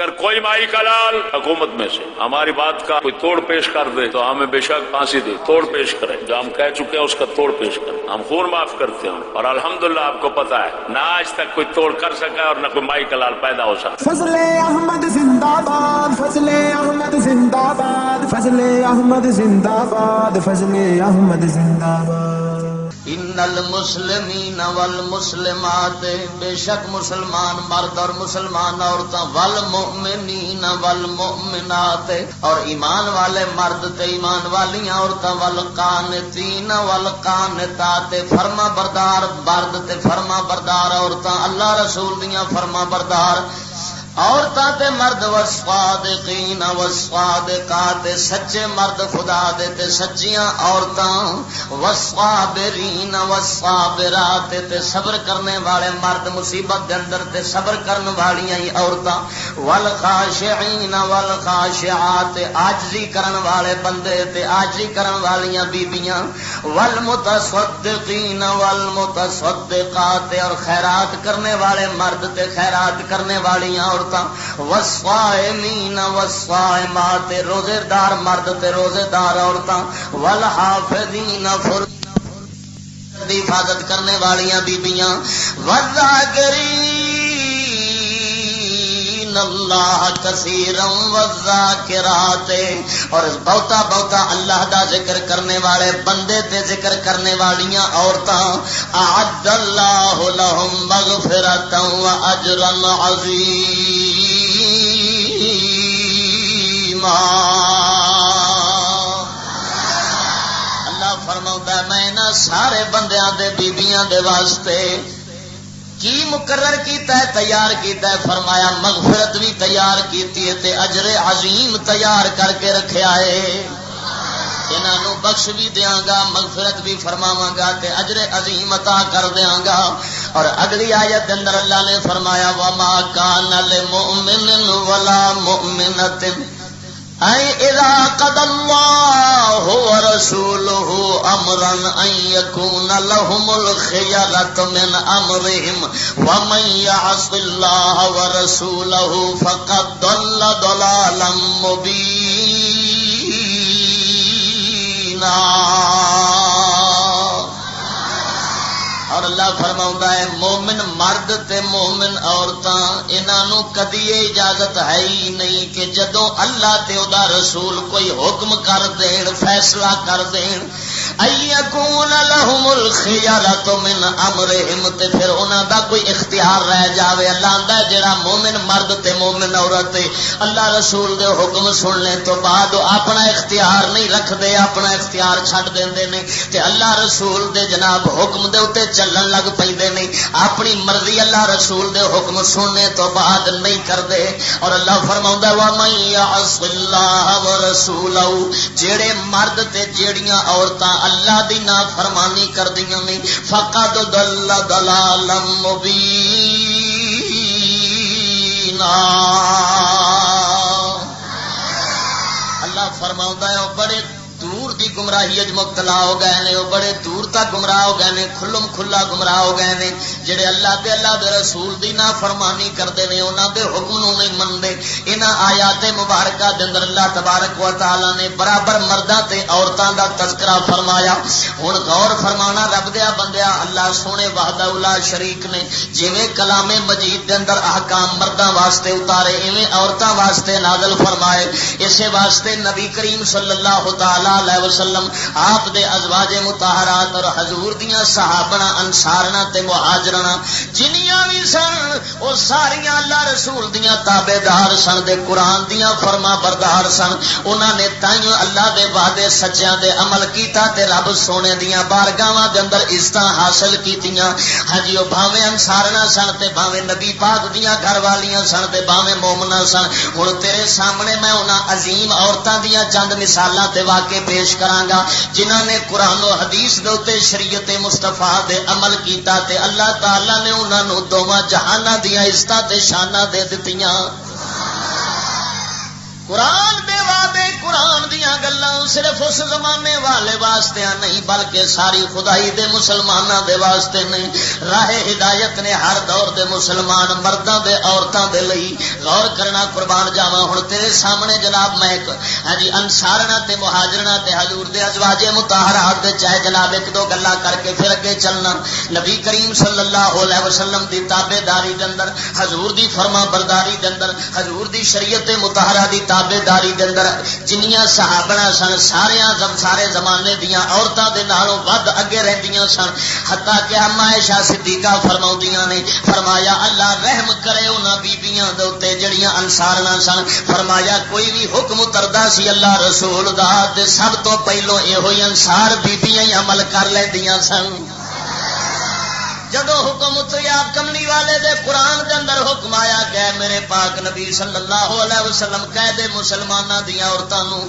اگر کوئی مائی کا لال حکومت میں سے ہماری بات کا کوئی توڑ پیش کر دے تو ہمیں بے شک پھانسی دے، توڑ پیش کرے، جو ہم کہہ چکے ہیں اس کا توڑ پیش کریں، ہم خون معاف کرتے ہیں، اور الحمدللہ آپ کو پتا ہے نہ آج تک کوئی توڑ کر سکا اور نہ کوئی مائی کا لال پیدا ہو سکا۔ فضل احمد زندہ باد، فضل احمد زندہ باد، فضل احمد زندہ باد، فضل احمد زندہ باد۔ ان المسلمین والمسلمات، بے شک مسلمان مرد اور مسلمان عورتیں، والمؤمنین والمؤمنات، اور ایمان والے مرد تے ایمان والیاں عورتیں، والقانتین والقانتات، فرما بردار مرد تے فرما بردار عورتیں، اللہ رسول دیاں فرما بردار عورتاں تے مرد، والصادقین والصادقات، سچے مرد خدا دے تے سچیاں عورتاں، والصابرین والصابرات، تے صبر کرنے والے مرد مصیبت دے اندر تے صبر کرنے والیاں ہی عورتاں، والخاشعین والخاشعات، عاجزی کرن والے بندے تے عاجزی کرن والیاں بیبیاں، والمتصدقین والمتصدقات، اور خیرات کرنے والے مرد تے خیرات کرنے والیاں عورتاں، والصائمین والصائمات، روزے دار مرد تے روزے دار عورتاں، والحافظین دی حفاظت کرنے والیاں بیبیاں، والذاکرین اللہ کثیرا والذاکرات، اور بہتا بہتا اللہ دا ذکر کرنے والے بندے تے ذکر کرنے والیاں عورتاں، اعد اللہ لہم مغفرۃ واجرا عظیما۔ اللہ فرماؤندا ہے میں انہاں سارے بندیاں دے بیبییاں دے واسطے کی مقرر کیتا ہے، تیار کیتا ہے، فرمایا مغفرت بھی تیار کیتی ہے تے اجر عظیم تیار کر کے رکھیا ہے، انہاں بخش بھی دیاں گا، مغفرت بھی فرماواں گا تے اجر عظیم عطا کر دیاں گا۔ اور اگلی آیت کے اندر اللہ نے فرمایا وما کان للمؤمن ولا مؤمنۃ اذا قضى الله ورسوله امرا ان يكون لهم الخيرة من امرهم ومن يعص الله ورسوله فقد ضل ضلالا مبينا۔ اور اللہ فرماؤندا ہے مومن مرد تے مومن عورتاں انہاں نو کدی اجازت ہے ہی نہیں کہ جدوں اللہ تے او دا رسول کوئی حکم کر دین، فیصلہ کر دین، ایکون لہم الخیارۃ من امرہم، تے پھر انہاں دا کوئی اختیار رہ جاوے۔ اللہ آندا ہے جڑا مومن مرد تے مومن عورت اللہ رسول دے حکم سننے تو بعد اپنا اختیار نہیں رکھدے، اپنا اختیار چھڈ دیندے نے تے اللہ رسول دے جناب حکم دے اوتے چلن لگ پیندے نہیں، اپنی مرضی اللہ رسول دے حکم سننے تو بعد نہیں کردے۔ اور اللہ فرماؤندا ہے وَمَن يَعْصِ اللَّهَ وَرَسُولَهُ، جڑے مرد تے جڑیاں عورتاں اللہ دی نافرمانی کردیاں نے فقد ضل ضلالا مبینا۔ اللہ فرماؤندا ہے وہ بڑے دور دی گمراہی مبتلا ہو گئے نے، وہ بڑے دور تک گمراہ ہو گئے نے، کھلم کھلا گمراہ ہو گئے نے، جڑے اللہ دے رسول دی نافرمانی کرتے ہیں، انہاں دے حکم نو نہیں منتے۔ انہاں آیات مبارکہ دے اندر اللہ تبارک و تعالی نے برابر مرداں تے عورتاں دا تذکرہ فرمایا۔ ہن غور فرمانا رب دیا بندیا، اللہ سونے وحدہ لا شریک نے جویں کلام مجید دے اندر احکام مرداں واسطے اتارے ایویں عورتاں واسطے نازل فرمائے۔ اسے واسطے نبی کریم صلی اللہ تعالی علیہ وسلم آپ دے ازواج مطہرات اور حضور دیاں صحابہ انصاراں تے مہاجراں جنیاں بھی سن او ساریاں اللہ رسول دیاں تابعدار سن، دے قرآن دیاں فرما بردار سن۔ انہاں نے تائیں اللہ دے وعدے سچیاں دے عمل کیتا تے رب سونے دیاں بارگاہاں دے اندر عزتاں حاصل کیتیاں۔ ہاں جی، او بھاویں انصاراں سن تے بھاویں نبی پاک دیاں گھر والیاں سن تے بھاویں مومناں سن۔ ہن تیرے سامنے میں انہاں عظیم عورتاں دیاں چند مثالاں تے واقعے پیش کرانگا جنہاں نے قرآن و حدیث دے اوتے شریعت مصطفیٰ دے عمل کیتا تے اللہ تعالی نے انہاں نو دوواں جہاناں دیاں عزتاں تے شاناں دے دتیاں۔ قرآن دے وعدے، قرآن دی دیاں گلاں صرف اس زمانے والے واسطے نہیں بلکہ ساری خدائی دے مسلماناں دے واسطے نے. راہ ہدایت نے ہر دور دے مسلمان مرداں دے عورتاں دے لئی. غور کرنا قربان جاواں ہن تیرے سامنے جناب میں ایک انصارنا تے مہاجرنا تے حضور دے ازواج مطہرات دے چاہے جناب ایک دو گلاں کر کے پھر اگے چلنا. نبی کریم صلی اللہ علیہ وسلم دی تابع داری دے اندر حضور دی فرما برداری دے اندر حضور دی شریعت مطہرہ دی تابع داری دے اندر جنیاں صحابہ سن سارے زمانے دیاں عورتاں دے نالوں ود اگے رہندیاں سن. حتیٰ کہ اما عائشہ صدیقہ فرماؤندیاں نے فرمایا اللہ رحم کرے انہاں بیبییاں دے اوتے جڑیاں انصارنا سن. فرمایا کوئی بھی حکم اتردا سی اللہ رسول دا تے سب تو پہلو ایہی انصار بیبییاں ہی عمل کر لیندیاں سن. جدو حکم اتریا کملی والے دے قرآن دے اندر حکم آیا کہ میرے پاک نبی صلی اللہ علیہ وسلم کہہ دے مسلماناں دیاں عورتاں نو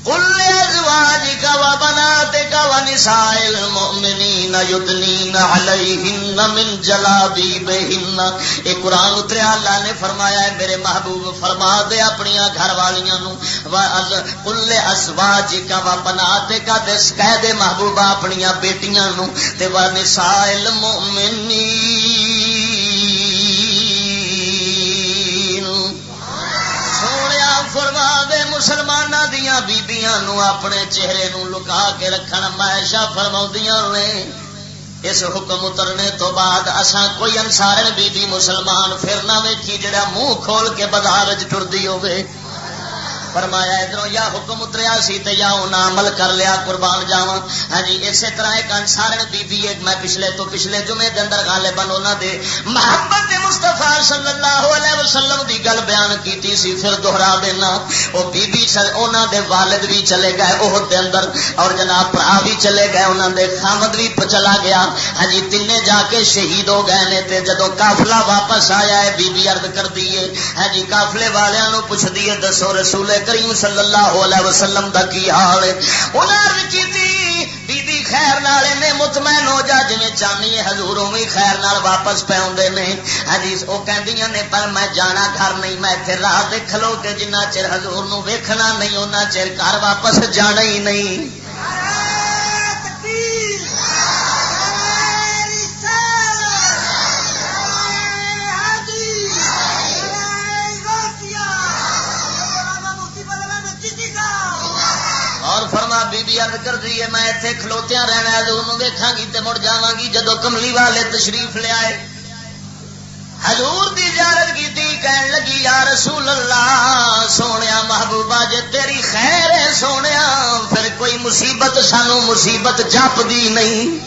قل لأزواجك وبناتك ونساء المؤمنين يدنين عليهن من جلابيبهن. اے قرآن اتریا اللہ نے فرمایا ہے میرے محبوب فرما دے اپنی گھر والیاں نو قل لأزواجك وبناتك دس کہہ دے محبوبہ اپنی بیٹیاں نو تے ونساء المؤمنين فرما دے مسلماناں دیاں بیبیاں نو اپنے چہرے نو لکا کے رکھن. عائشہ فرماؤندیاں نے اس حکم اترنے تو بعد اساں کوئی انصارن بی بی مسلمان پھر نہ ویکھی جڑا منہ کھول کے بازار وچ ٹردی ہوے. فرمایا ادھروں یا حکم اتریا سی تے یا انہاں عمل کر لیا قربان جاواں. ہاں جی اسی طرح ایک انصارن بی بی ایک میں پچھلے جمعے دے اندر غالباً انہاں دے محبت مصطفیٰ صلی اللہ علیہ وسلم دی گل بیان کیتی سی پھر دوہرا دینا. او بی بی انہاں دے والد بھی چلے گئے احد دے اندر اور جناب بھرا بھی چلے گئے انہاں دے خامد بھی چلا گیا. ہاں جی تینے جا کے شہید ہو گئے نے تے جدوں قافلہ واپس آیا ہے بی بی عرض کردی ہے ہاں جی قافلے والیاں نو پوچھدی ہے دسو رسول کریم صلی اللہ علیہ وسلم دا کی حال ہے. انہاں عرض کیتی بی بی خیر نال نے مطمئن ہو جا جویں چاہنی ہے حضور اوویں خیر نال واپس پہ اوندے نے. حدیث او کہندیاں نے پر میں جانا گھر نہیں میں ایتھے راہ تے کھلو کے جنہ چر حضور نو ویکھنا نہیں اوناں چر گھر واپس جانا ہی نہیں. اور فرما بی بی عرض کر دی ہے میں ایتھے کھلوتیاں رہنا حضور نو ویکھاں گی تے مڑ جاواں گی. جدوں کملی والے تشریف لے آئے حضور دی زیارت کیتی کہن لگی یا رسول اللہ سونیا محبوبہ جے تیری خیر ہے سونیا پھر کوئی مصیبت سانو مصیبت جپ دی نہیں.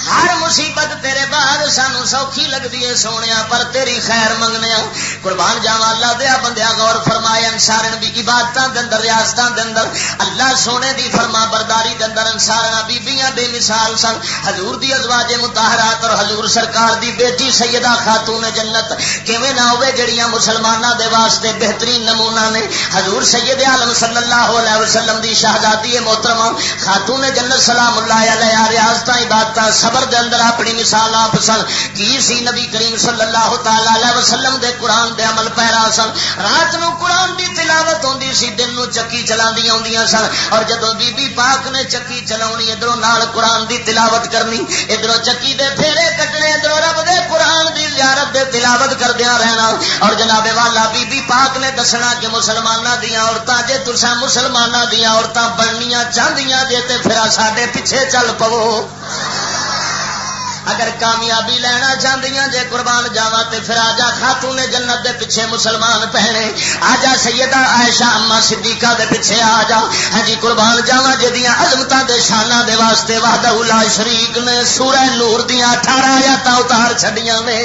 ہر مصیبت تیرے بعد سانو سوکھی لگتی ہے سونیا پر تیری خیر منگنے قربان جاواں. اللہ دیا بندیا غور فرمائے انصارن بھی عبادتاں دے اندر ریاستاں دے اندر اللہ سونے دی فرما برداری دے اندر انصارنا بیبیاں بے مثال سن. حضور دی ازواج مطہرات اور حضور سرکار دی بیٹی سیدہ خاتون جنت کیویں نہ ہوے جڑیاں مسلماناں دے واسطے بہترین نمونہ نے. حضور سید عالم صلی اللہ علیہ وسلم دی شہزادی محترمہ خاتون جنت سلام اللہ علیہا ریاستاں عبادتاں صبر دے اندر اپنی مثال آپ سن. کی سی نبی کریم صلی اللہ تعالی علیہ وسلم دے قرآن دے عمل پیرا سن. رات نو قرآن دی تلاوت ہوندی سی دن نو چکی چلاندیاں ہوندیاں سن اور جدوں بی بی پاک نے چکی چلاونی ادھروں نال قرآن دی تلاوت کرنی ادھروں چکی دے پھیرے کٹنے ادھروں رب دے قرآن دی زیارت دے تلاوت کردیاں رہنا. اور جناب والا بی بی پاک نے دسنا کہ مسلماناں دیاں عورتاں جے تساں مسلماناں دیاں عورتاں بننیاں چاہندیاں جے تے پھر ساڈے پیچھے چل پو. اگر کامیابی لینا چاہدیاں جے قربان جاواں تے پھر آجا خاتون جنت دے پیچھے مسلمان پہنے آجا سیدہ عائشہ اما صدیقہ دے پیچھے آجا. ہاں جی قربان جاواں جدیاں عظمتاں دے شاناں دے واسطے وحدہ لا شریک نے سورہ نور دیاں 18 آیاتاں اتار چھڈیاں نے.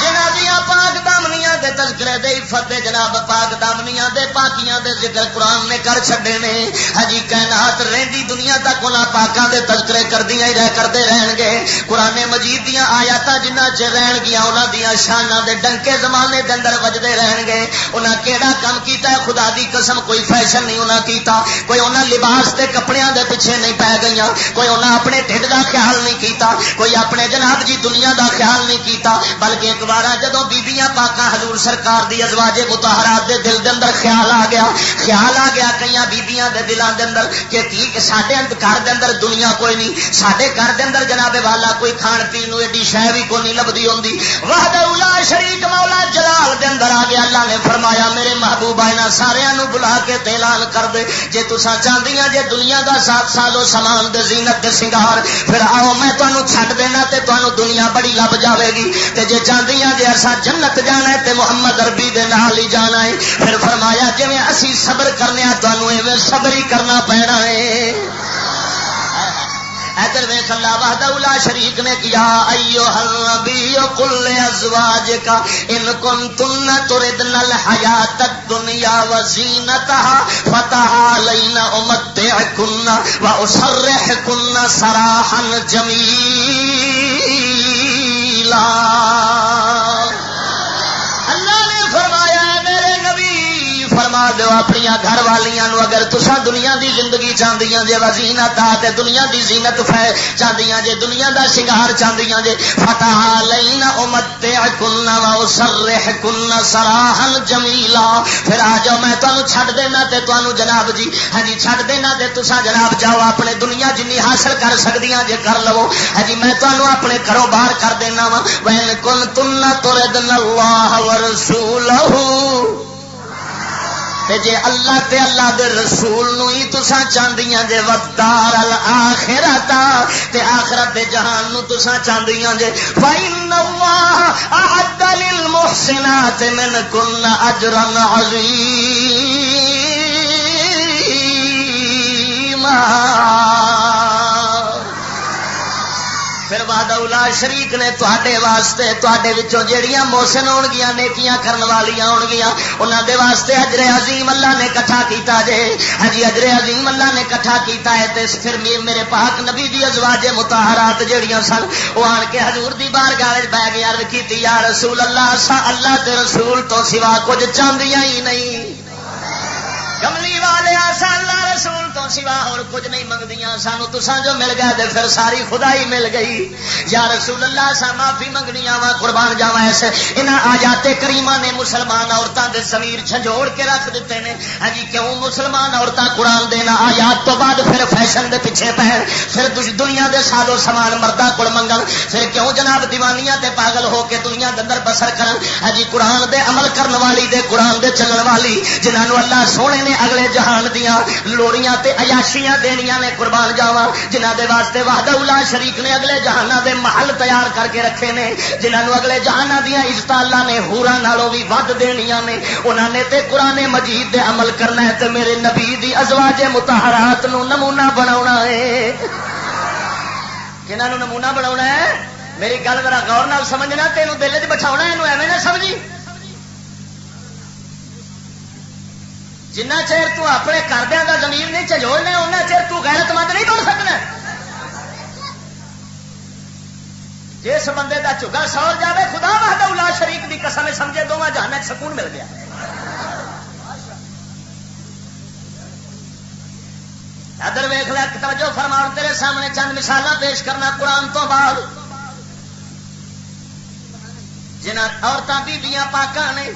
جنہاں دیاں پاک دامنیاں دے تذکرے دے عفت دے جناب پاک دامنیاں دے پاکیاں دے ذکر قرآن نے کر چھڈے نے. ہجی کائنات رہندی دنیا تک انہاں پاکاں دے تذکرے کردیاں ہی کردے رہن گے. قرآن مجید دیاں آیاتاں جنہاں چ رہن گیاں انہاں دیاں شاناں دے ڈنکے زمانے دے اندر وجدے رہن گے. انہاں کیڑا کم کیتا ہے خدا دی قسم کوئی فیشن نہیں انہاں کیتا کوئی انہاں لباس تے کپڑیاں دے پیچھے نہیں پے گئیاں کوئی انہاں اپنے ڈھڈ دا خیال نہیں کیتا کوئی اپنے جناب جی دنیا دا خیال نہیں کیتا بلکہ ایک بار جدوں بیبییاں پاکاں حضور سرکار سرکار دی ازواج مطہرات دے دل دے اندر خیال آ گیا کئی بیبییاں دے دلان دے اندر کہ ساڈے گھر دے اندر دنیا کوئی نہیں، ساڈے گھر دے اندر جناب والا کوئی کھان پین نو ایڈی شے بھی کوئی نہیں لبدی ہوندی۔ وحدہ لا شریک مولا جلال دے اندر آ گیا، اللہ نے فرمایا میرے محبوبہ انہاں ساریاں نو بلا کے اعلان کر دے جے تساں چاہندیاں جے دنیا دا ساتھ سالو سامان دے زینت دے سنگار، پھر آؤ میں تانوں چھڈ دینا تے تانوں دنیا بڑی لب جاوے گی، تے جے چاہندیاں جے اساں جنت جانا ہے تے محمد عربی دے نال ہی جانا ہے، پھر فرمایا جویں اسی صبر کرنے آ تانوں ایویں صبر ہی کرنا پینا ہے۔ ادھر ویکھ اللہ وحدہ لا شریک نے کیا ایھا النبی قل لازواجک ان کنتن تردن الحیات الدنیا وزینتها فتعالین امتعکن واسرحکن سراحا جمیلا۔ اللہ نے فرمایا میرے نبی فرما دو اپنی گھر والیاں نو اگر تساں دنیا دی زندگی چاہندیاں جے وزینت تے دنیا دی زینت چاہندیاں جے دنیا دا شنگار چاہندیاں جے فتعالین امتعکن واسرحکن سراحا جمیلا، پھر آ جاؤ میں تانوں چھڈ دینا تے تانوں جناب جی ہاں جی چھڈ دینا تے تساں جناب جاؤ اپنے دنیا جنی حاصل کر سکدیاں جے کر لو، ہاں جی میں تانوں اپنے گھروں باہر کر دینا وا۔ وَإِن كُنتُنَّ تُرِدْنَ اللَّهَ وَرَسُولَهُ، جے اللہ تے اللہ دے رسول نو ہی تساں چاہندیاں جے والدار الاخرۃ تے آخرت دے جہان نو تساں چاہندیاں جے فإن اللہ اعد للمحسنات منکن اجرا عظیما۔ پھر وعدہ لا شریک نے تواڈے واسطے تواڈے وچوں جیڑیاں محسن ہون گیاں نیکیاں کرن والیاں ہون گیاں انہاں دے واسطے اجر عظیم اللہ نے اکٹھا کیتا جے، ہاں جی اجر عظیم اللہ نے اکٹھا کیتا ہے۔ تے پھر میرے پاک نبی دی ازواج مطہرات جیڑیاں سن او آن کے حضور دی بارگاہ وچ بیٹھ کے عرض کیتی یا رسول اللہ اسا اللہ تے رسول تو سوا کچھ چاہندیاں ہی نہیں، کملی والے آسا اللہ رسول تو سوا اور کچھ نہیں منگدیاں، سانو تساں جو مل گئے تے پھر ساری خدائی مل گئی۔ یا رسول اللہ سا معافی منگنیاں وا قربان جاواں ایسے انہاں آیات کریمہ نے مسلمان عورتاں دے ضمیر جھنجھوڑ کے رکھ دیتے نے۔ ہاں جی کیوں مسلمان عورتاں قرآن دینا آیات تو بعد پھر فیشن دے پیچھے پہن، پھر دنیا دے سادو سامان مرداں کول منگن، پھر کیوں جناب دیوانیاں تے پاگل ہو کے دنیا دے اندر بسر کرن۔ ہاں جی قرآن دے عمل کرن والی دے قرآن دے چلن والی جنہاں نو اللہ سونے نے اگلے جہان دیاں لوڑیاں تے عیاشیاں دینیاں نے قربان جاواں، جنہاں دے واسطے وحدہ لا شریک نے اگلے جہاناں دے محل تیار کر کے رکھے نے، جنہاں نو اگلے جہاناں دیاں عزتاں اللہ نے ہوراں نالوں بھی ود دینیاں نے، انہاں نے تے قرآن مجید دے عمل کرنا ہے تے میرے نبی دی ازواج مطہرات نو نمونہ بناونا ہے۔ کنہاں نو نمونہ بناونا ہے؟ میری گل ذرا غور نال سمجھنا، تینوں دل وچ بٹھاونا، اینوں ایویں نہ سمجھی جنہ چیر تو اپنے کردیاں دا ضمیر نہیں جھنجھوڑنا اُنہ چیر تو غیرت مند نہیں بن سکنا۔ جس بندے دا چگا سور جاوے خدا وحدہ لا شریک دی قسم سمجھے دونوں جہان سکون مل گیا۔ ادھر ویکھ لے توجہ فرما، تیرے سامنے چند مثالاں پیش کرنا قرآن تو بعد جنہ عورتاں بیبیاں پاکاں نے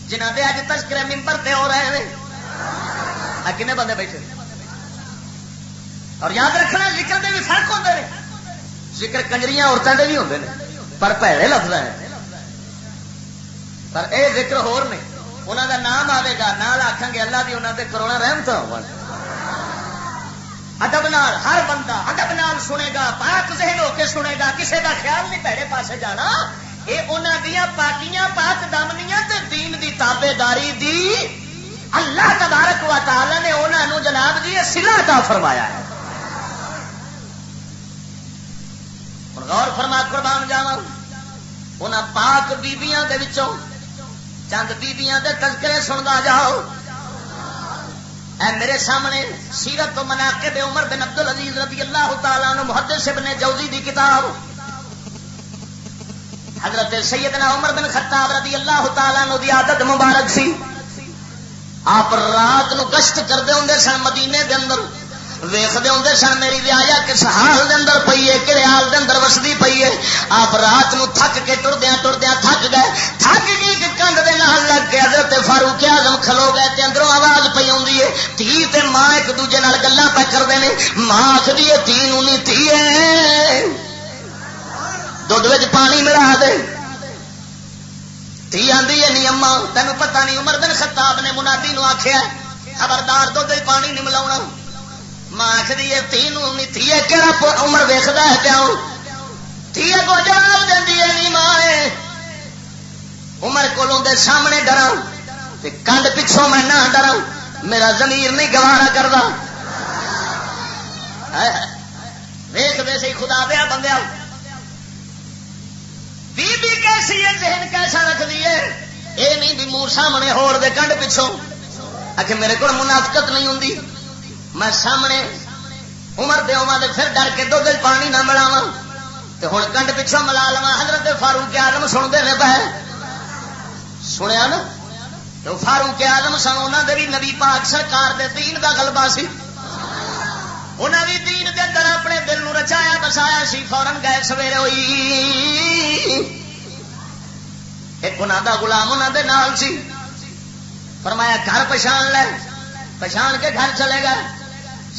جنہ دے اج تذکرے ممبر تے ہو رہے ہیں، کنے بندے بیٹھے اور یاد رکھنا ذکر دے بھی فرق ہوندے نے، ذکر کنجریاں عورتاں دے بھی ہوندے نے پر پیڑے لفظ ہیں، پر اے ذکر ہور نے، انہاں دا نام آوے گا نال آکھاں گے اللہ دی انہاں دے کروڑاں رحمت ہون۔ ادب نال ہر بندہ ادب نال سنے گا، پاک ذہن ہو کے سنے گا، کسے دا خیال نہیں پیڑے پاسے جانا، اے انہاں دیاں پاکیاں پاک دامنیاں تے دین دی تابعداری دی اللہ تبارک و تعالی نے انہاں نو جناب جی صلہ عطا فرمایا ہے۔ غور فرما قربان جاواں، انہاں پاک بیبییاں دے وچوں چند بیبییاں دے تذکرے سندا جاؤ۔ اے میرے سامنے سیرت و مناقب عمر بن عبدالعزیز رضی اللہ تعالیٰ عنہ محدث ابن جوزی دی کتاب، حضرت سیدنا عمر بن خطاب رضی اللہ تعالیٰ عنہ دی عادت مبارک سی، آپ رات نو گشت کردے ہوندے سن مدینے دے اندر، ویختے ہوں سن میری رعایا کس حال دے اندر پئی ہے، کہڑے حال دے اندر وسدی پئی ہے. آپ رات نو تھک کے ٹردیاں تھک گئے، تھک گئی کہ کنڈ دے نال لگ کے حضرت فاروق اعظم کھلو گئے تے اندروں آواز پئی آوندی ہے. تھی تے ماں ایک دوجے نال گلاں پہ کردے نے. ماں آکھدی ہے تھی نوں نہیں تھی دودھ وچ پانی ملا دے. تھی آندی ہے نہیں اما تینوں پتہ نہیں عمر بن خطاب نے منادی نو آکھیا خبردار دودھ وچ پانی نہیں ملاونا. ماں آخری ہے تھی نہیں تھی کہڑا عمر ویختا ہے پیا تھی کو جواب دینی ہے نہیں ماں عمر کو سامنے ڈرا کنڈ پچھوں میں نہ ڈرا میرا ضمیر نہیں گوارا کرتا. ویخ دے سی خدا دیا بندیا بی بی کیسی ہے ذہن کیسا رکھتی ہے. یہ نہیں بھی منہ سامنے ہور دے کنڈ پچھوں آخ میرے کو منافقت نہیں ہوں میں سامنے عمر دے ہوواں تے پھر ڈر کے دودھ پانی نہ ملاواں تے ہن کنڈ پچھوں ملا لواں. حضرت فاروق اعظم سنتے نے پے سنیا نا تو فاروق اعظم سن انہاں دے بھی نبی پاک سرکار دے دین دا غلبہ سی. انہاں بھی دین دے اندر اپنے دل نو رچایا بسایا سی. فورن گئے سویرے ہوئی ایک انہاں دا غلام انہاں دے نال سی. فرمایا گھر پہچان لے. پہچان کے گھر چلے گئے.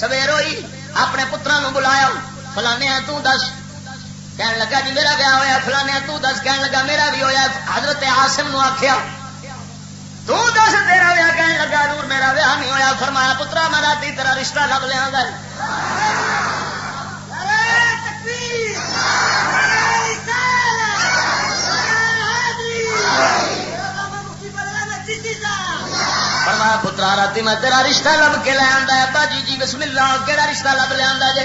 سویر ہوئی اپنے پترا نو بلایا فلانے تو دس کہنے لگا جی میرا بیاہ ہوا. فلانے تو دس کہنے لگا میرا بھی ہوا. حضرت عاصم نو آخیا تو دس تیرا بیاہ کہنے لگا نور میرا بیاہ نہیں ہوا. فرمایا پترا میں راتی تیرا رشتہ لب لیا گا. فرمایا پترا راتی میں تیرا رشتہ لب کے لے آندا ہے. باجی جی بسم اللہ کہڑا رشتہ لب لے آندا جے.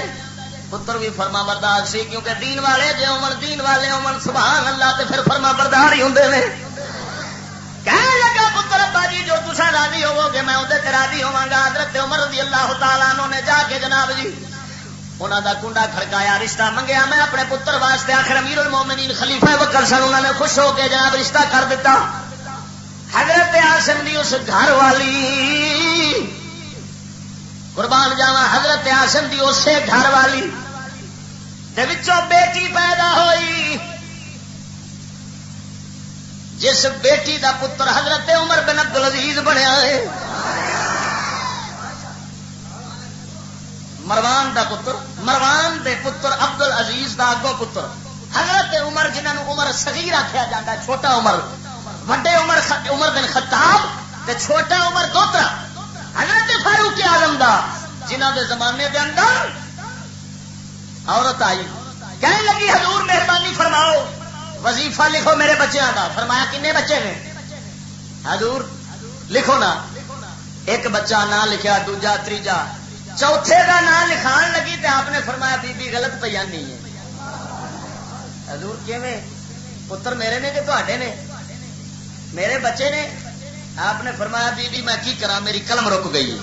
پتر بھی فرما بردار سی کیونکہ دین والے جے عمر دین والے عمر سبحان اللہ تے پھر فرما بردار ہی ہوندے نے. کہنے لگا پتر باجی جو تساں راضی ہوو گے میں اودے تے راضی ہوواں گا. حضرت عمر رضی اللہ تعالی عنہ نے جا کے جناب جی انہاں دا کنڈا کھڑکایا رشتہ منگیا. میں اپنے پتر واسطے آخر امیر المومنین خلیفہ بکر سن انہوں نے خوش ہو کے جناب رشتہ کر دیتا. حضرت عاصم دی اس گھر والی قربان جاواں حضرت عاصم دی اسے گھر والی دے وچوں بیٹی پیدا ہوئی جس بیٹی دا پتر حضرت عمر بن عبدالعزیز بنیا ہے. مروان دا پتر مروان دے پتر عبدالعزیز دا اگوں پتر حضرت عمر جنہاں نوں عمر صغیر آکھیا جاندا چھوٹا عمر وڈے عمر بن خطاب تے چھوٹا عمر دوترا حضرت فاروق اعظم دا جنہاں دے زمانے دے اندر عورت آئی کہنے لگی حضور مہربانی فرماؤ وظیفہ لکھو میرے بچیاں دا. فرمایا کنے بچے نے. حضور لکھو نا. ایک بچہ نہ لکھیا دوجا تیجا چوتھے دا نام لکھان لگی تے آپ نے فرمایا بی بی غلط پہ نہیں ہے. حضور کیویں پتر میرے نے کہ تواڈے نے میرے بچے نے. آپ نے فرمایا بی بی میں کی کرا میری قلم رک گئی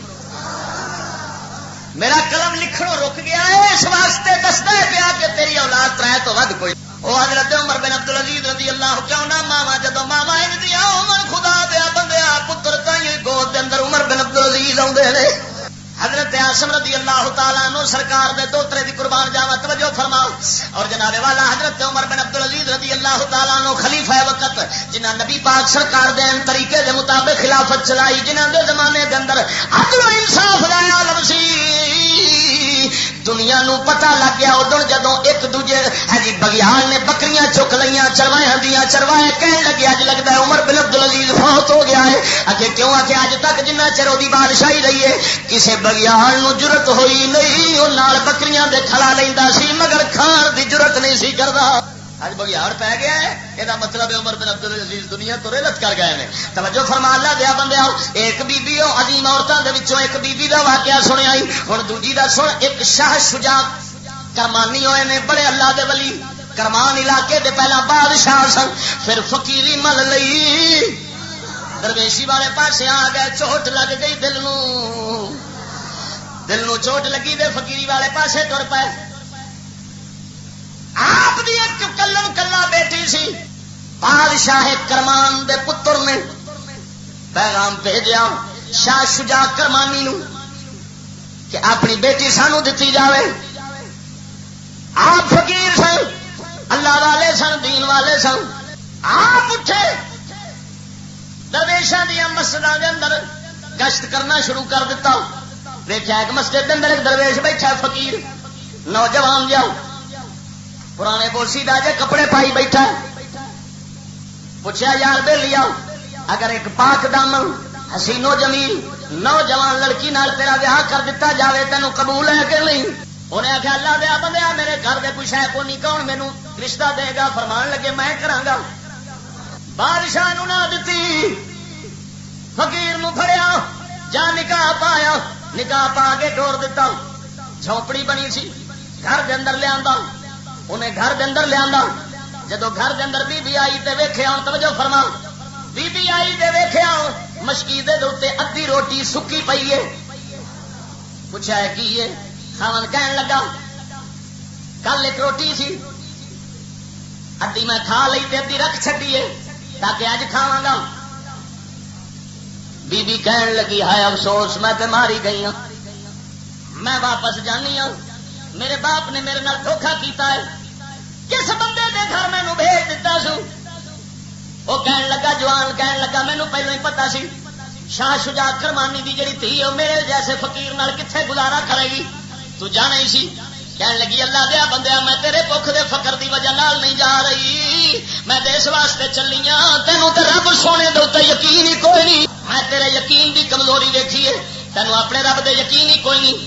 میرا قلم لکھنوں رک گیا ہے اس واسطے دستا ہے پیا کہ تیری اولاد ترائے تو ود کوئی. وہ حضرت عمر بن عبدالعزیز رضی اللہ کیوں نہ ماوا جدو ماوا دیا عمر خدا دیا بندیا پتر تھی گود دے اندر عمر بن عبدالعزیز آدھے نے. حضرت عاصم رضی اللہ تعالیٰ عنہ سرکار دے دوترے دی قربان جاوا توجہ فرماؤ. اور جناب والا حضرت عمر بن عبدالعزیز رضی اللہ تعالیٰ عنہ خلیفہ وقت جنہ نبی پاک سرکار دے طریقے دے مطابق خلافت چلائی جنہ دے زمانے دے اندر عدل و انصاف دا عالم سی. دنیا نو پتہ لگ گیا ادھر جدوں ایک دوجے جی بگیال نے بکریاں چک لیاں چروایا دیاں چروائے کہنے لگے اج لگتا ہے عمر بن عبدالعزیز فوت ہو گیا ہے. اگے کیوں آ کے اج تک جنہ چر وہ بادشاہی رہی ہے کسے بگیال نو جرت ہوئی نہیں. وہ نال بکریاں دے کھلا لیندا سی مگر کھان دی جرت نہیں سی کردا. اج بگیاڑ پی گیا ہے یہ مطلب عمر بن عبدالعزیز دنیا تو رحلت کر گئے ہیں. توجہ فرما اللہ دیا بندے ایک بی بی عظیم عورتوں کے وچوں ایک بی بی دا واقعہ سنیا ہوں دوجی دا سن. ایک شاہ شجاع کرمانی ہوئے نے بڑے اللہ دے ولی کرمان علاقے دے پہلا بادشاہ سن پھر فقیری مل لئی درویشی والے پاسے آ گئے. چوٹ لگ گئی دل نو چوٹ لگی دے فقیری والے پاسے تر پے. آپ دی ایک کلم کلا بیٹی سی بادشاہ کرمان دے پتر نے پیغام بھیجا شاہ شجاع کرمانی نو کہ اپنی بیٹی سانو دتی جاوے. آپ فقیر سن، اللہ والے سن، دین والے سن. آپ اٹھے درویشاں دیا مسجداں دے اندر گشت کرنا شروع کر دیتا. دیکھا ایک مسجد کے اندر ایک درویش بیٹھا فقیر نوجوان جا پرانے بوسی دا جے کپڑے پائی بیٹھا. پوچھا یار بے لیا اگر ایک پاک دامن حسین و جمیل نوجوان لڑکی نال تیرا بیاہ کر دیتا جاوے تینوں قبول ہے کہ نہیں؟ انہیں آخیا اللہ دیا بندیا میرے گھر دے کوئی شے کو نہیں، کون مینوں رشتہ دے گا؟ فرمان لگے میں کراں گا. بادشاہ نو نہ دتی، فقیر نو پھڑیا، جا نکاح پایا، نکاح پا کے ٹور دیتا. جھونپڑی بنی سی گھر دے اندر لیا، انہیں گھر دے اندر لیا. جدو گھر دے اندر بی بی آئی تے ویکھیا، توجہ فرما، بی بی آئی تے ویکھیا مشکیدے دے اوتے ادھی روٹی سکی پئی ہے. پوچھا ہے کی ہے؟ خاون کہن لگا کل ایک روٹی سی ادھی میں کھا لئی تے ادھی رکھ چھڈی ہے تاکہ اج کھاواں گا. بی بی کہن لگی ہائے افسوس میں تے ماری گئی ہوں، میں واپس جانی ہوں. میرے باپ نے میرے نال دھوکھا کیتا ہے، کس بندے دے گھر مینوں بھیج دیتا سو. وہ کہن لگا جوان کہن لگا مینوں پہلو ہی پتا سی شاہ شجاع کرمانی دی جڑی تھی وہ میرے جیسے فقیر نال کتنے گزارا کرے گی، تو جانا ہی سی. کہن لگی اللہ دیا بندیا میں تیرے بخ دے فقر دی وجہ نال نہیں جا رہی، میں اس واسطے چلی ہاں تینوں تے رب سونے دے اوتے یقین ہی کوئی نہیں. میں تیرے یقین دی کمزوری دیکھی ہے، تینوں اپنے رب دے یقین ہی کوئی نہیں.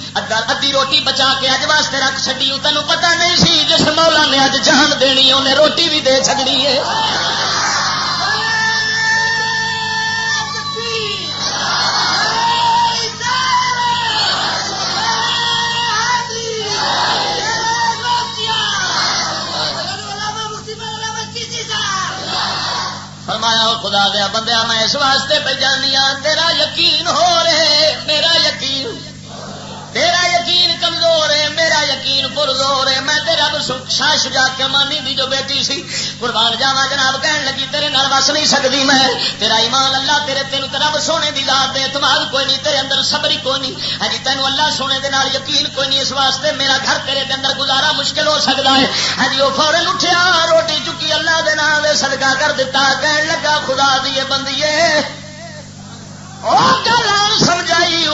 ادھی روٹی بچا کے اج واسطے رکھ چھڈی، تینوں پتہ نہیں سی جس مولا نے اج جان دینی انہیں روٹی بھی دے چھڈنی ہے. فرمایا خدا دیا بندیا میں اس واسطے پہ جانی ہاں تیرا یقین ہو رہے، میرا یقین، تیرا یقین کمزور ہے، میرا یقین پرزور ہے. میں تیرا شاہ شجاع کرمانی دی جو بیٹی سی قربان جاواں جناب کہن لگی تیرے نال وس نہیں سکتی میں، تیرا ایمان اللہ تیرے تینوں تے رب سونے دی ذات دے اعتماد کوئی نہیں، تیرے اندر صبر ہی کوئی نہیں. ہاں جی تینوں اللہ سونے دے نال یقین کوئی نہیں، اس واسطے میرا گھر تیرے دے اندر گزارا مشکل ہو سکتا ہے. ہاں جی وہ فورن اٹھیا روٹی چکی اللہ دے نام دے صدقہ کر دیتا. کہن لگا خدا دی بندیے سمجھائی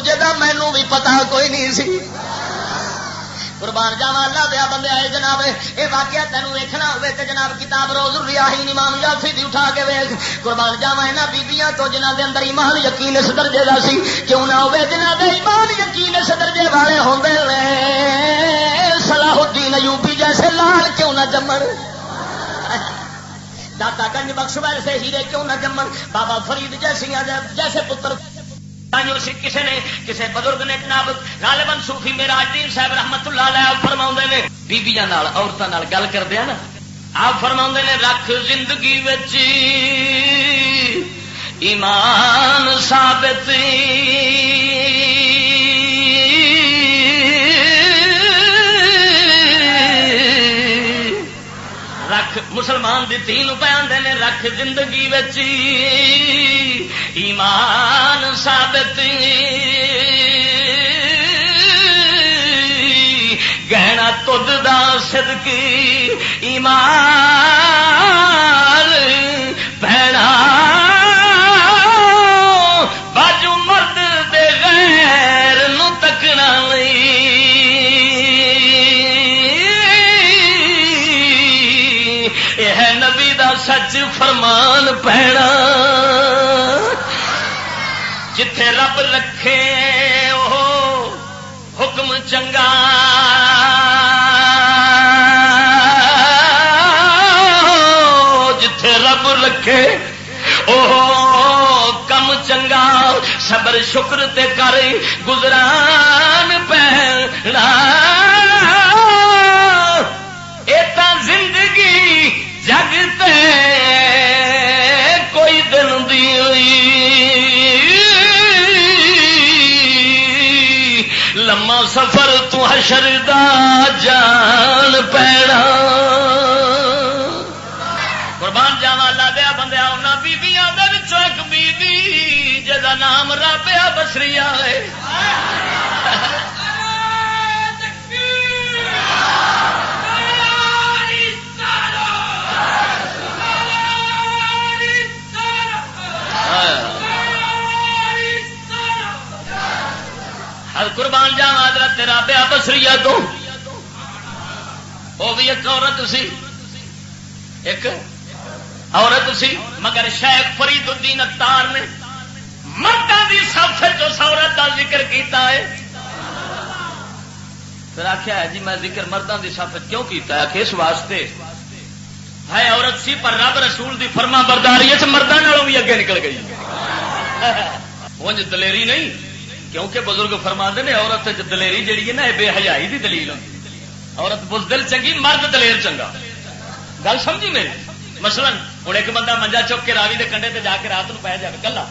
جدا مینو بھی پتا کوئی نہیں سی. قربان جاوا اللہ دیا بندے آئے جناب یہ واقعہ تینوں ویکھنا ہوئے تے جناب کتاب روز الریاحین امام یافی دی اٹھا کے ویکھ. قربان جاوا انہاں بیبییاں تو جنہاں دے اندر ایمان یقین اس درجے دا سی کیوں نہ ہوئے جنہاں دے ایمان یقین اس درجے والے ہوندے نے صلاح الدین ایوبی جیسے لال کیوں نہ جمن، داتا گنج بخش ویسے ہیرے کیوں نہ جمن، بابا فرید جیسے پتر. کسی نے کسی بزرگ نے جناب غالباً صوفی میراج الدین صاحب رحمت اللہ علیہ فرماؤندے نے بیبیاں نال عورتاں نال گل کردے نا آپ فرماؤندے نے رکھ زندگی وچ ایمان ثابت رکھ مسلمان دی تین بیان دے نے رکھ زندگی وچ ایمان ثابت گہنا تد دا صدقی ایمان بہنا باجو مرد دے غیر نو تکنا یہ نبی دا سچ فرمان پہنا جتھے رب رکھے او حکم چنگا جتھے رب رکھے او کم چنگا صبر شکر تے کر گزران پہنا ایتا زندگی جگ تے کوئی دن دی لما سفر تو حشر دا جان پیڑا قربان جاوا اللہ دیا بندیا انہاں بیبییاں دے وچوں ایک بی بی جدا نام رابعہ بصریہ ہے قربان جاواں حضرت رابعہ بصریہ تو وہ بھی ایک عورت سی، ایک عورت سی، مگر شیخ فرید الدین اتار نے مردوں کی صف اس عورت کا ذکر کیتا ہے. پھر آخیا ہے جی میں ذکر مردوں کی صف کیوں کیتا ہے کہ اس واسطے ہے عورت سی پر رب رسول دی فرما برداری اس مردوں نالوں بھی اگے نکل گئی. انج دلیری نہیں، کیونکہ بزرگ فرماندے نے عورت دلیری جہی ہے نا بے حیائی دی دلیل ہوتی. عورت بزدل چنگی، مرد دلیر چنگا. گل سمجھی میری؟ مثلا ہوں ایک بندہ منجا چک کے راوی دے کنڈے تے جا کے رات نو پی جائے کلا،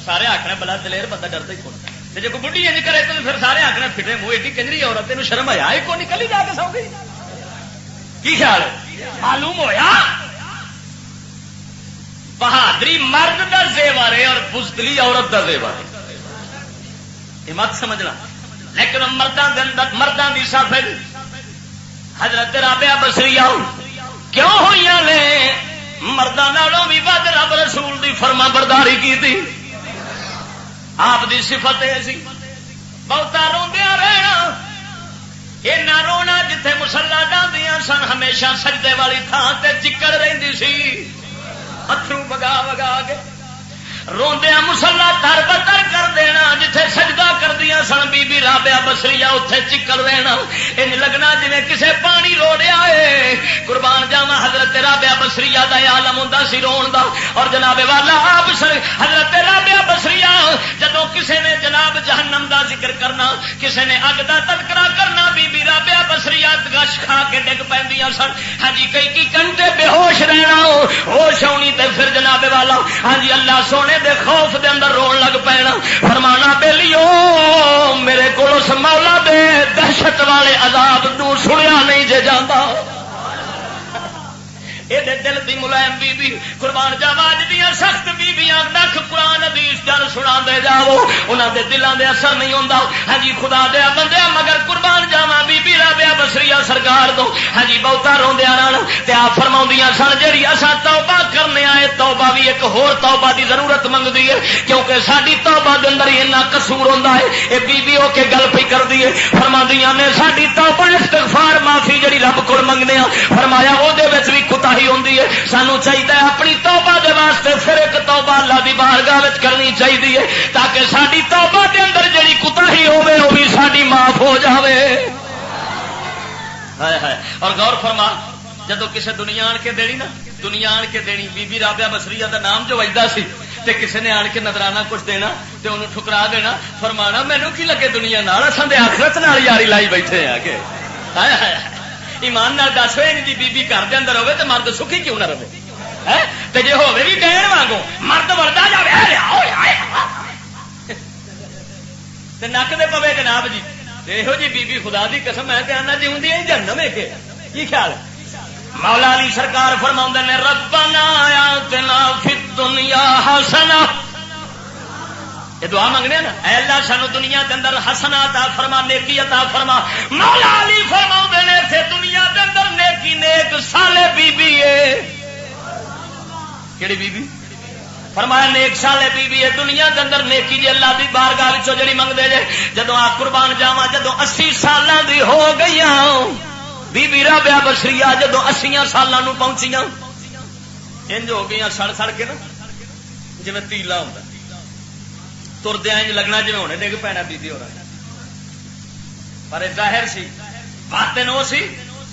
سارے آخنا بلا دلیر بندہ ڈرتا ہی کون. جی کوئی بڑھی انج کرے تو پھر سارے آخنا پھٹے منہ ایڈی کنجری عورت تینوں شرم آیا ایک کو نکلی جا کے سو گئی. کی خیال ہے؟ معلوم ہویا بہادری مرد کا زیور ہے اور بزدلی عورت کا زیور ہے. یہ مت سمجھنا. لیکن مردوں کی صف حضرت رابعہ بصریہ کیوں ہوئی نے مردوں نالوں بھی ود رب رسول دی فرما برداری کی تھی. آپ دی صفت یہ سی بہتا روندیا رہنا. اینا رونا جتھے مسلا ڈاندیاں سن ہمیشہ سجدے والی تھان تے چکڑ رہندی سی، اترو بگا بگا کے روندیا مسلا تر بتر کر دینا. جتھے سجدہ کردیاں سن بی بی رابعہ بصریہ اتھے چکڑ رہنا. انج لگنا جویں کسے پانی روڑیا ہے. قربان جاواں حضرت رابعہ بصریہ دا عالم ہوندا سی رون دا. اور جناب والا آپ حضرت رابعہ بصریہ جدوں کسے نے جناب جہنم دا ذکر کرنا، کسے نے اگ دا تذکرہ کرنا، بی بی رابعہ بصریہ گش کھا کے ڈگ پیندیاں سن. ہاں جی کئی گھنٹے بے ہوش رہنا، ہوش آنی تے پھر جناب والا ہاں جی اللہ سونے دے خوف دے اندر رون لگ پینا. فرمانا بیلیو میرے کو اس مولا دے دہشت والے عذاب تو سنیا نہیں جے جاندہ. یہ دل دی ملائم بی بی قربان جاواں دیاں سخت بیبیاں نکھ قرآن حدیث جن سنا دے جاؤ انہاں دے دلاں دے اثر نہیں ہوندا. ہاں جی خدا دے بندے مگر قربان جاواں بی بی رابعہ بصریہ سرکار تو ہاں جی بہتا روندیاں رہن تے آپ فرماؤندیاں سن جڑی اساں توبہ کرنے آئے توبہ بھی ایک ہور توبہ دی ضرورت منگدی ہے، کیونکہ ساڈی توبہ دے اندر اتنا قصور ہوندا ہے. اے بی بی ہو کے گل پئی کردی ہے. فرماندیاں نے ساڈی توبہ استغفار معافی جڑی رب کول منگنے آ فرمایا او دے وچ وی کوتاہی ہوندی ہے. سانو چاہیے اپنی توبہ دے واسطے پھر ایک توبہ اللہ دی بارگاہ وچ کرنی چاہیے تاکہ ساری توبہ دے اندر جڑی کوتاہی ہوے وہ بھی ساری معاف ہو جاوے. ہائے ہائے. اور غور فرما جدو کسے دنیا آن کے دینی نا، دنیا آن کے دینی بی بی رابعہ بصریہ دا نام جو وجدا سی تے کسے نے آن کے نظرانہ کچھ دینا تے انہوں ٹھکرا دینا. فرمانا مینوں کی لگے دنیا نال، اساں تے آخرت نال یاری لائی بیٹھے ہیں کہ ہائے ہائے. ایمان نال دس ہوئے جی بی بی گھر دے اندر ہوے تے مرد سکھی کیوں نہ رہے تے جے ہوے بھی ڈین وانگو مرد وردا جاوے تے نک دے پوے جناب جی. یہو جی بی بی خدا دی قسم میں تے آنا جیوندی ہے جہنم ہے کہ کی خیال ہے. مولا علی سرکار فرماؤندے نے ربنا آتنا فی الدنیا حسنہ. یہ دعا منگنے نا اے اللہ سانو دنیا دے اندر حسنہ عطا فرما، نیکی عطا فرما. مولا علی فرماؤندے نے تے دنیا دے اندر نیکی نیک سالے بی بی ہے. کیڑی بی بی؟ فرمایا نیک سالے بی بی ہے. دنیا دے اندر نیکی جی اللہ دی بارگاہ وچوں جڑی منگدے جے جدوں آ قربان جاواں جدوں 80 سالاں دی ہو گئیاں بی بی رابعہ بصریہ جدوں 80 سالاں نو پہنچیاں انج ہو گئیاں سڑ سڑ کے نا جویں تیلا ہوندا تردیا انج لگنا جی ہونے ڈگ پینا بی بی ہو رہا. پر ظاہر سی باطن وہ سی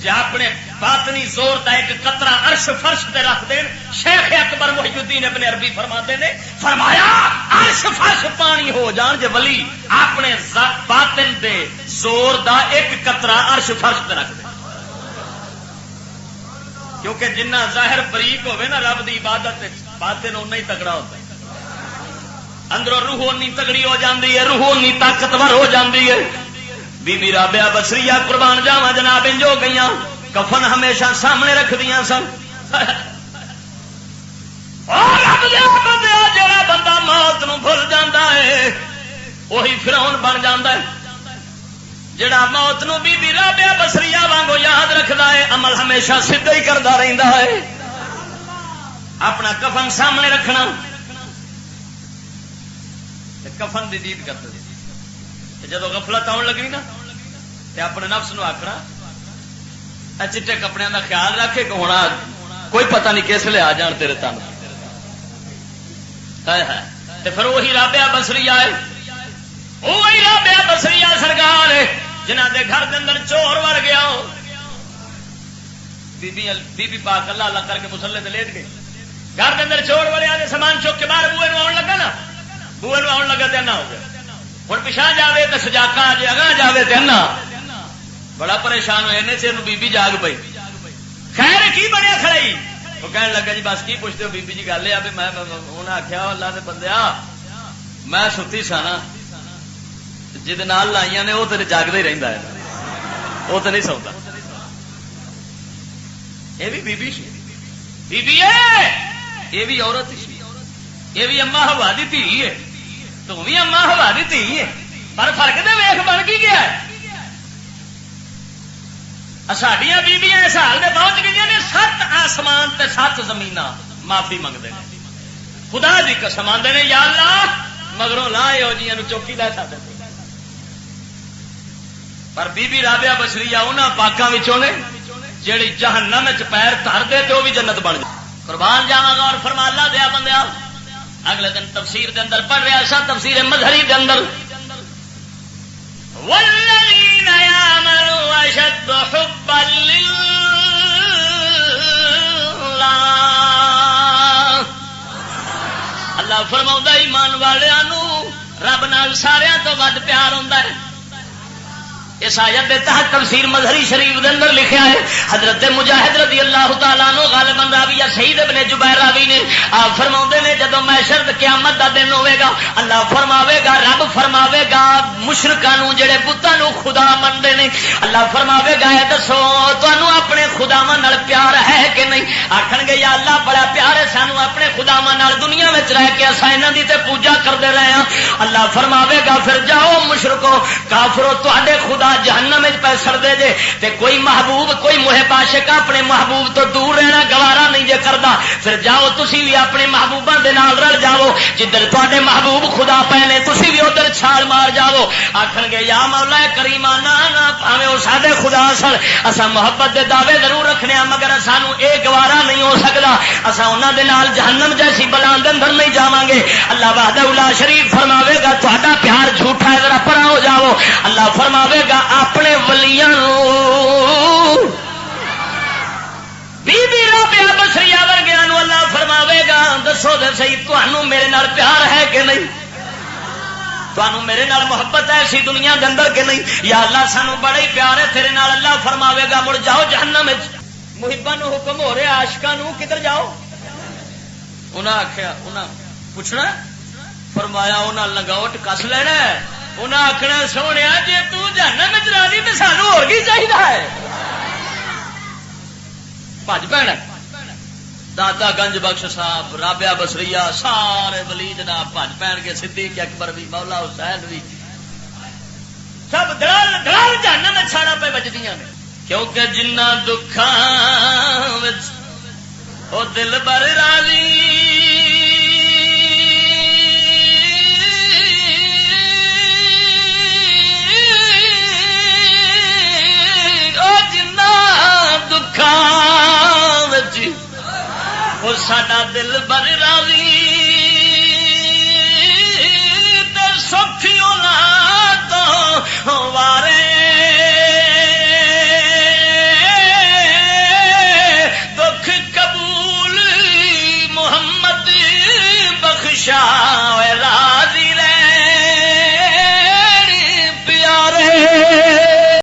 جی اپنے باطنی زور کا ایک قطرہ عرش فرش تے رکھ دین. شیخ اکبر محی الدین ابن عربی فرماتے نے فرمایا عرش فرش پانی ہو جان جے ولی اپنے باطن دے زور دا ایک قطرہ عرش فرش تے رکھ دے. کیونکہ جنہ ظاہر بریک ہوئے نا رب دی عبادت باطن اُنہ ہی تگڑا ہوتا ہے. اندروں روح اونی تگڑی ہو جاندی ہے، روح اونی طاقتور ہو جاندی ہے. بی بی رابعہ بصریہ قربان جاواں جناب انج ہو گئیاں کفن ہمیشہ سامنے رکھ دیاں سن. جڑا بندہ موت نو بھول جاندا ہے وہی فرعون بن جاندا ہے. جڑا موت نو بی بی رابعہ بصریہ وانگو یاد رکھدا ہے عمل ہمیشہ سیدھا ہی کردا رہندا ہے. اپنا کفن سامنے رکھنا کفن دی دید کرتے جدو غفلت آن لگی نا تے اپنے نفس نو آخنا چٹے کپڑے کا خیال رکھے کہ ہونا کوئی پتہ نہیں کس لے آ جان تیرے تن تے پھر وہی رابعہ بصریہ ہے وہی رابعہ بصریہ سرکار ہے جنہ دے گھر دے اندر چور وڑ گیا بی بی پاک اللہ اللہ کر کے مسلے تے لیٹ گئی گھر دے اندر چور وڑیا تے سامان چک کے باہر بوئے نو آن لگا نا بوئے نو آن لگا تے نہ ہو گیا ہن پیچھے جاوے تے سجاکا جے اگاں جاوے تے نہ بڑا پریشان ہوئے نے چیر بی بی جاگ پئی خیر کی بنیا کھڑائی وہ کہنے لگا جی بس کی پوچھتے ہو بی بی جی گل ہے بھی میں انہیں آخیا اللہ دے بندیا میں ستی سا نا جہد لائیاں نے وہ تو جاگتا ہی رہتا ہے وہ تو نہیں سوتا یہ بھی بی بی ہے یہ بھی عورت یہ بھی اما ہوا دی دھی ہے تو بھی اما ہوا دی دھی ہے پر فرق تو ویخ بن کی گیا ہے ساڈیاں بیبیاں اس حال میں پہنچ گئی نے 7 آسمان تے 7 زمین معافی منگتے ہیں خدا دی قسم آندے نے یا اللہ مگروں لا یہو جیاں نو چوکی لے سکتے پر بی بی رابعہ بصریہ انہاں پاکاں وچوں نے جیڑی جہنم وچ پیر دھر دے تے او بھی جنت بن جائے قربان جاواں غور فرما اللہ دیا بندیا اگلے دن تفسیر دے اندر پڑھ رہا سا تفسیر مظہری دے اندر والذین یعملون اشد حبا للہ اللہ فرماؤں ایمان والوں رب نال سارے تو ود پیار ہوندا ہے اس آیت کے تحت تفسیر مظہری شریف دے اندر لکھا ہے حضرت مجاہد رضی اللہ تعالیٰ عنہ غالباً راوی سعید ابن جبیر راوی نے آپ فرماؤندے نے جدو محشر قیامت دا دن ہوئے گا اللہ فرماوے گا رب فرماوے گا مشرکاں نو جڑے بتاں نو خدا مندے نے اللہ فرماوے گا اے دسو تانوں اپنے خداواں نال پیار ہے کہ نہیں آکھن گے یا اللہ بڑا پیار ہے سانوں اپنے خداواں نال دنیا وچ رہ کے اساں انہاں دی تے پوجا کردے رہے ہاں اللہ فرماوے گا پھر جاؤ مشرکو کافرو تواڈے خدا جہنم میں پہ سڑدے جے تے کوئی محبوب کوئی محب عاشق اپنے محبوب تو دور رہنا گوارا نہیں جے کردا پھر جاؤ تسی بھی اپنے محبوباں دے نال رل جاؤ جدھر تواڈے محبوب خدا پے نے تسی بھی ادھر چھال مار جاؤ آکھن گے یا مولا کریم نا بھاویں او ساڈے خدا سن اساں محبت دے دعوے ضرور رکھنے ہاں مگر سانوں اے گوارا نہیں ہو سکدا اساں انہاں دے نال جہنم جیسی بلاں دے اندر نہیں جاواں گے اللہ وحدہ لا شریک فرماوے گا تہاڈا پیار جھوٹا ہے ذرا پرا ہو جاؤ اللہ فرماوے گا اپنے ولیاں بی بی رابعہ بصریہ ورگیاں نو اللہ فرماوے گا دسو دے صحیح تانوں میرے نال پیار ہے کہ نہیں تانوں میرے نال محبت ہے اسی دنیا دے اندر کہ نہیں یا اللہ سانوں بڑا ہی پیار ہے تیرے نال اللہ فرماوے گا مڑ جاؤ جہنم وچ محباں نو حکم ہو رہا عاشقاں نو کدھر جاؤ انہاں آکھیا انہاں پوچھنا فرمایا انہاں لنگوٹ کس لینا ہے انہیں آخنا سونے جی تہنم راضی تو سانو ہو چاہیے بج پینا داتا گنج بخش صاحب رابعہ بصریہ سارے ولی جناب بج پین کے صدیق اکبر بھی مولا حسین بھی سب دلال جہنم میں چھاڑا پہ بجدیاں نے کیونکہ جنہ دکھاں او دل بر راضی وہ ساڈا دل بر